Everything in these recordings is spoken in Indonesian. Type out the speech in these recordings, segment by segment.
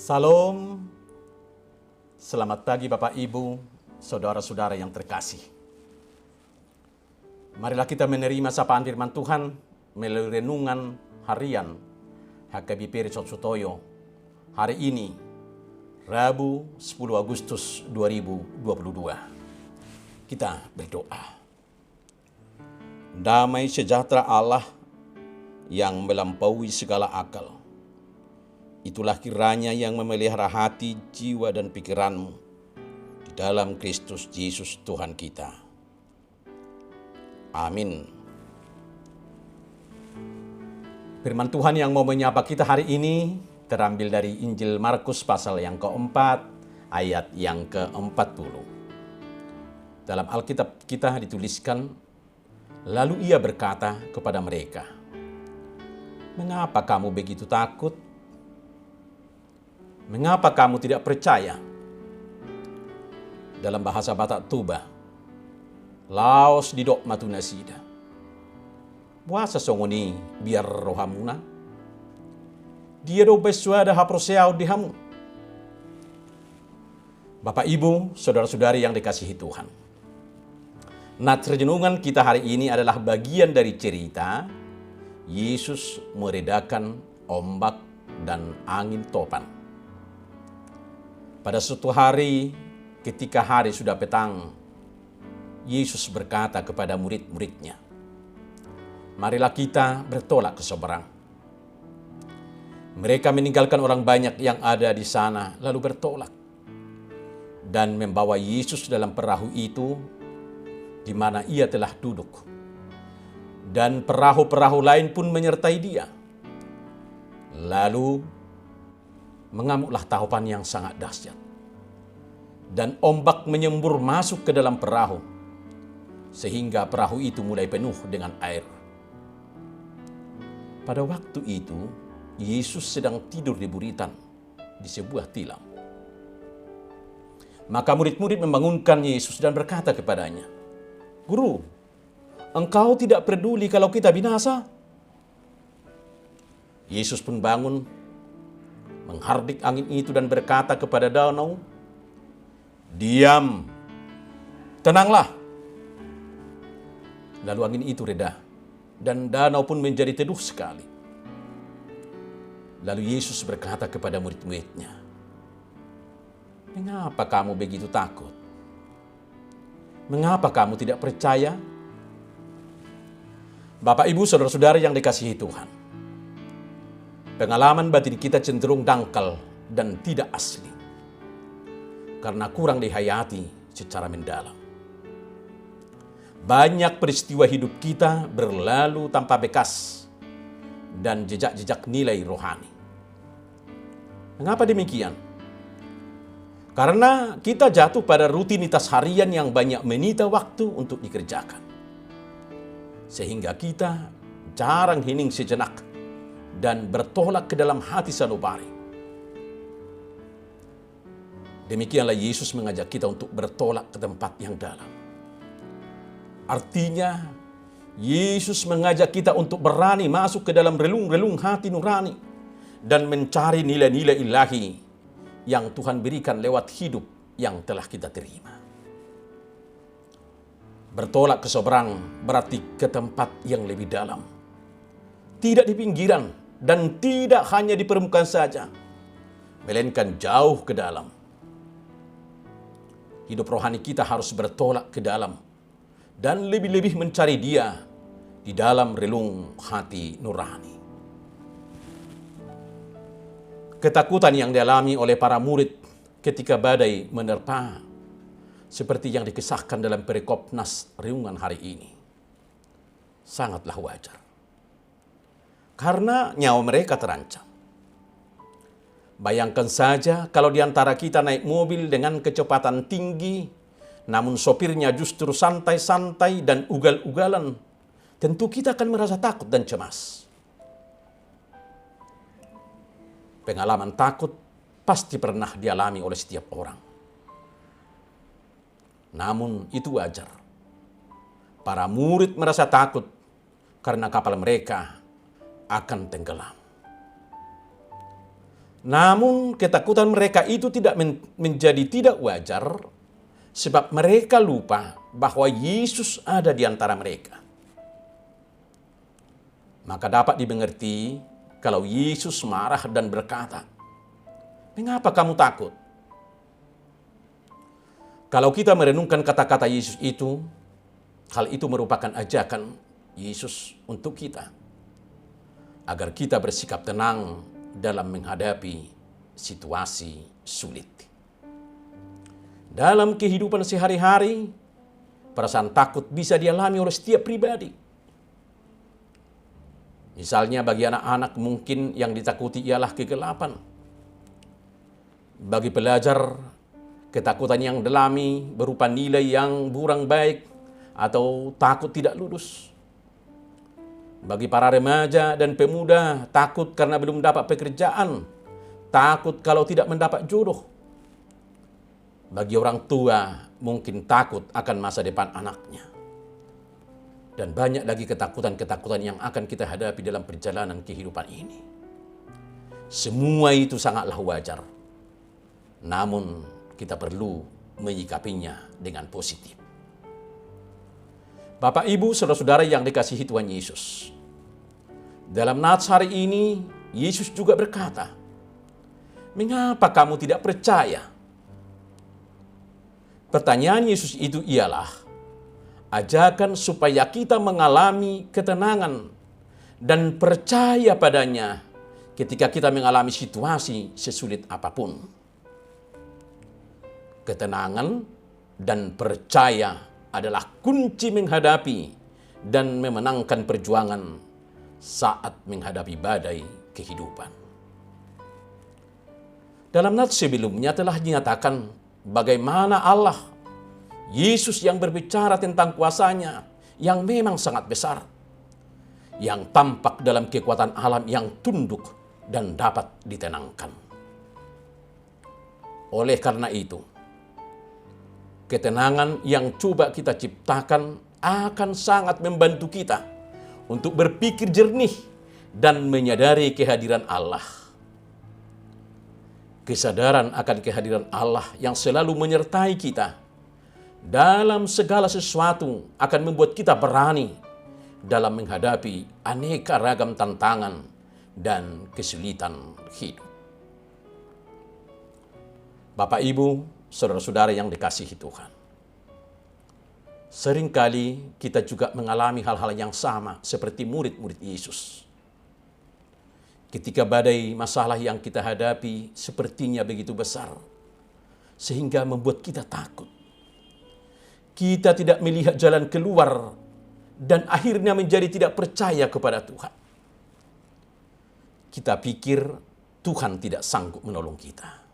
Salam, selamat pagi Bapak Ibu, saudara-saudara yang terkasih. Marilah kita menerima sapaan firman Tuhan melalui renungan harian HKBP Resort Sutoyo hari ini, Rabu 10 Agustus 2022. Kita berdoa. Damai sejahtera Allah yang melampaui segala akal, itulah kiranya yang memelihara hati, jiwa, dan pikiranmu di dalam Kristus Yesus Tuhan kita. Amin. Firman Tuhan yang mau menyapa kita hari ini terambil dari Injil Markus pasal yang keempat, ayat yang ke-40. Dalam Alkitab kita dituliskan, lalu ia berkata kepada mereka, "Mengapa kamu begitu takut? Mengapa kamu tidak percaya?" Dalam bahasa Batak Tuba, laos didok matuna sida. Puasa songoni biar rohamuna. Dia do besuada haproseau dihamu. Bapak Ibu, saudara-saudari yang dikasihi Tuhan. Nat renungan kita hari ini adalah bagian dari cerita Yesus meredakan ombak dan angin topan. Pada suatu hari, ketika hari sudah petang, Yesus berkata kepada murid-muridnya, "Marilah kita bertolak ke seberang." Mereka meninggalkan orang banyak yang ada di sana, lalu bertolak dan membawa Yesus dalam perahu itu di mana ia telah duduk. Dan perahu-perahu lain pun menyertai dia. Lalu mengamuklah taupan yang sangat dahsyat. Dan ombak menyembur masuk ke dalam perahu, sehingga perahu itu mulai penuh dengan air. Pada waktu itu, Yesus sedang tidur di buritan di sebuah tilam. Maka murid-murid membangunkan Yesus dan berkata kepadanya, "Guru, engkau tidak peduli kalau kita binasa?" Yesus pun bangun, menghardik angin itu dan berkata kepada danau, "Diam, tenanglah." Lalu angin itu reda dan danau pun menjadi teduh sekali. Lalu Yesus berkata kepada murid-muridnya, "Mengapa kamu begitu takut? Mengapa kamu tidak percaya?" Bapak, Ibu, saudara-saudara yang dikasihi Tuhan, pengalaman batin kita cenderung dangkal dan tidak asli karena kurang dihayati secara mendalam. Banyak peristiwa hidup kita berlalu tanpa bekas dan jejak-jejak nilai rohani. Mengapa demikian? Karena kita jatuh pada rutinitas harian yang banyak menyita waktu untuk dikerjakan. Sehingga kita jarang hening sejenak dan bertolak ke dalam hati sanubari. Demikianlah Yesus mengajak kita untuk bertolak ke tempat yang dalam. Artinya, Yesus mengajak kita untuk berani masuk ke dalam relung-relung hati nurani dan mencari nilai-nilai ilahi yang Tuhan berikan lewat hidup yang telah kita terima. Bertolak ke seberang berarti ke tempat yang lebih dalam. Tidak di pinggiran dan tidak hanya di permukaan saja, melainkan jauh ke dalam. Hidup rohani kita harus bertolak ke dalam dan lebih-lebih mencari Dia di dalam relung hati nurani. Ketakutan yang dialami oleh para murid ketika badai menerpa, seperti yang dikisahkan dalam perikop nas renungan hari ini, sangatlah wajar. Karena nyawa mereka terancam. Bayangkan saja kalau di antara kita naik mobil dengan kecepatan tinggi, namun sopirnya justru santai-santai dan ugal-ugalan, tentu kita akan merasa takut dan cemas. Pengalaman takut pasti pernah dialami oleh setiap orang. Namun itu wajar. Para murid merasa takut karena kapal mereka akan tenggelam. Namun ketakutan mereka itu tidak menjadi tidak wajar, sebab mereka lupa bahwa Yesus ada di antara mereka. Maka dapat dimengerti kalau Yesus marah dan berkata, "Mengapa kamu takut?" Kalau kita merenungkan kata-kata Yesus itu, hal itu merupakan ajakan Yesus untuk kita, agar kita bersikap tenang dalam menghadapi situasi sulit. Dalam kehidupan sehari-hari, perasaan takut bisa dialami oleh setiap pribadi. Misalnya bagi anak-anak mungkin yang ditakuti ialah kegelapan. Bagi pelajar, ketakutan yang dialami berupa nilai yang kurang baik atau takut tidak lulus. Bagi para remaja dan pemuda, takut karena belum dapat pekerjaan, takut kalau tidak mendapat jodoh. Bagi orang tua, mungkin takut akan masa depan anaknya. Dan banyak lagi ketakutan-ketakutan yang akan kita hadapi dalam perjalanan kehidupan ini. Semua itu sangatlah wajar. Namun kita perlu menyikapinya dengan positif. Bapak, Ibu, saudara-saudara yang dikasihi Tuhan Yesus. Dalam nats hari ini, Yesus juga berkata, "Mengapa kamu tidak percaya?" Pertanyaan Yesus itu ialah ajakan supaya kita mengalami ketenangan dan percaya padanya ketika kita mengalami situasi sesulit apapun. Ketenangan dan percaya adalah kunci menghadapi dan memenangkan perjuangan saat menghadapi badai kehidupan. Dalam nats sebelumnya telah dinyatakan bagaimana Allah, Yesus yang berbicara tentang kuasanya yang memang sangat besar, yang tampak dalam kekuatan alam yang tunduk dan dapat ditenangkan. Oleh karena itu, ketenangan yang coba kita ciptakan akan sangat membantu kita untuk berpikir jernih dan menyadari kehadiran Allah. Kesadaran akan kehadiran Allah yang selalu menyertai kita dalam segala sesuatu akan membuat kita berani dalam menghadapi aneka ragam tantangan dan kesulitan hidup. Bapak, Ibu, saudara-saudara yang dikasihi Tuhan. Seringkali kita juga mengalami hal-hal yang sama seperti murid-murid Yesus. Ketika badai masalah yang kita hadapi sepertinya begitu besar, sehingga membuat kita takut. Kita tidak melihat jalan keluar dan akhirnya menjadi tidak percaya kepada Tuhan. Kita pikir Tuhan tidak sanggup menolong kita.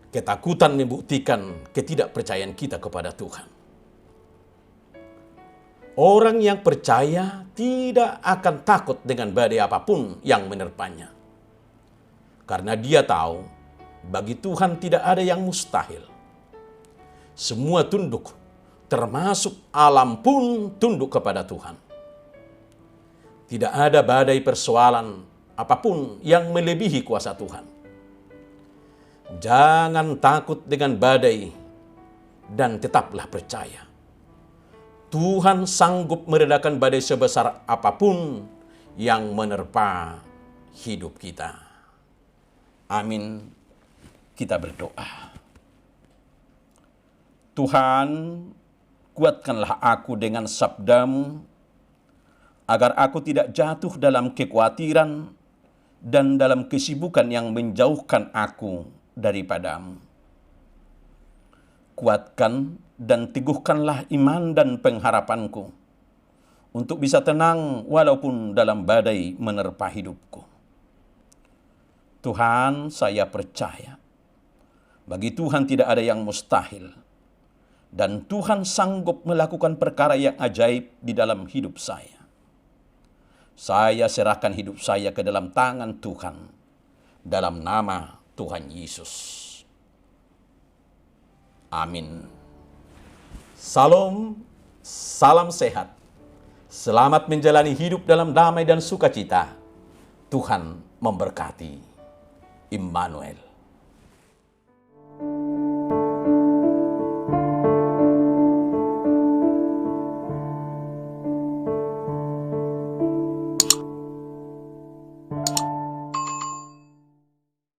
Ketakutan membuktikan ketidakpercayaan kita kepada Tuhan. Orang yang percaya tidak akan takut dengan badai apapun yang menerpanya. Karena dia tahu, bagi Tuhan tidak ada yang mustahil. Semua tunduk, termasuk alam pun tunduk kepada Tuhan. Tidak ada badai persoalan apapun yang melebihi kuasa Tuhan. Jangan takut dengan badai dan tetaplah percaya. Tuhan sanggup meredakan badai sebesar apapun yang menerpa hidup kita. Amin. Kita berdoa. Tuhan, kuatkanlah aku dengan sabda-Mu, agar aku tidak jatuh dalam kekhawatiran dan dalam kesibukan yang menjauhkan aku daripada-Mu. Kuatkan dan teguhkanlah iman dan pengharapanku untuk bisa tenang walaupun dalam badai menerpa hidupku. Tuhan, saya percaya bagi Tuhan tidak ada yang mustahil dan Tuhan sanggup melakukan perkara yang ajaib di dalam hidup saya. Saya serahkan hidup saya ke dalam tangan Tuhan dalam nama Tuhan Yesus. Amin. Salam, salam sehat. Selamat menjalani hidup dalam damai dan sukacita. Tuhan memberkati. Immanuel.